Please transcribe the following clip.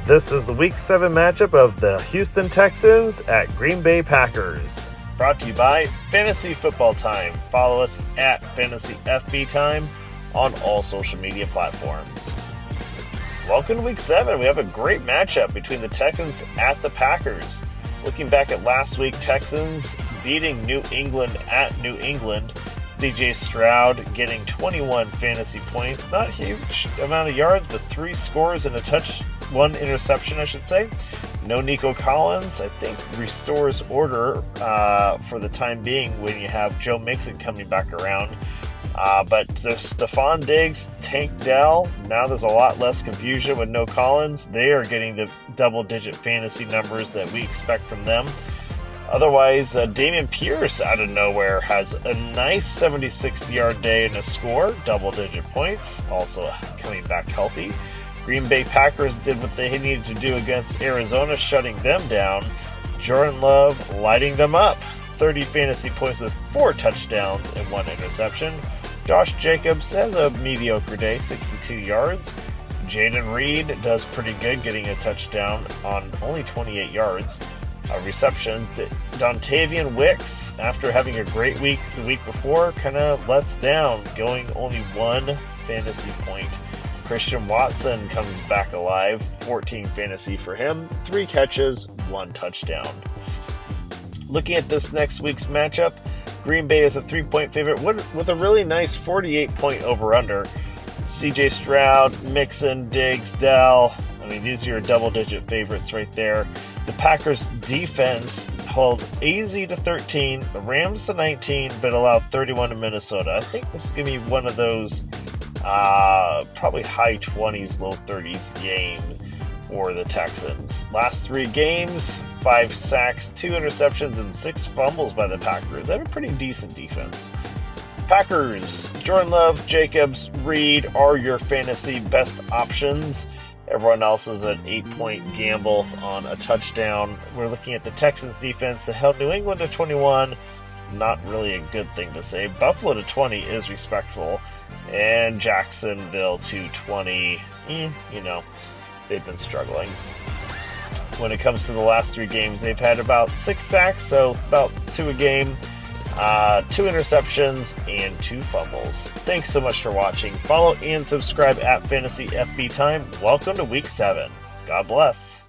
This is the Week 7 matchup of the Houston Texans at Green Bay Packers. Brought to you by Fantasy Football Time. Follow us at Fantasy FB Time on all social media platforms. Welcome to Week 7. We have a great matchup between the Texans at the Packers. Looking back at last week, Texans beating New England at New England. CJ Stroud getting 21 fantasy points. Not a huge amount of yards, but 3 scores and one interception, I should say. No Nico Collins. I think restores order for the time being when you have Joe Mixon coming back around. But Stefon Diggs, Tank Dell, now there's a lot less confusion with no Collins. They are getting the double-digit fantasy numbers that we expect from them. Otherwise, Dameon Pierce out of nowhere has a nice 76-yard day and a score, double-digit points, also coming back healthy. Green Bay Packers did what they needed to do against Arizona, shutting them down. Jordan Love lighting them up. 30 fantasy points with 4 touchdowns and 1 interception. Josh Jacobs has a mediocre day, 62 yards. Jayden Reed does pretty good, getting a touchdown on only 28 yards. A reception. Dontayvion Wicks, after having a great week the week before, kind of lets down, going only 1 fantasy point. Christian Watson comes back alive, 14 fantasy for him, 3 catches, 1 touchdown. Looking at this next week's matchup, Green Bay is a 3-point favorite with a really nice 48-point over-under. CJ Stroud, Mixon, Diggs, Dell. I mean, these are your double-digit favorites right there. The Packers' defense held AZ to 13, the Rams to 19, but allowed 31 to Minnesota. I think this is going to be one of those probably high 20s, low 30s game for the Texans. Last 3 games, 5 sacks, 2 interceptions, and 6 fumbles by the Packers. They have a pretty decent defense. Packers, Jordan Love, Jacobs, Reed are your fantasy best options. Everyone else is an 8-point gamble on a touchdown. We're looking at the Texans defense that held New England to 21. Not really a good thing to say. Buffalo to 20 is respectful. And Jacksonville to 20. They've been struggling. When it comes to the last 3 games, they've had about 6 sacks, so about 2 a game. 2 interceptions and 2 fumbles. Thanks so much for watching. Follow and subscribe at Fantasy FB Time. Welcome to Week 7. God bless.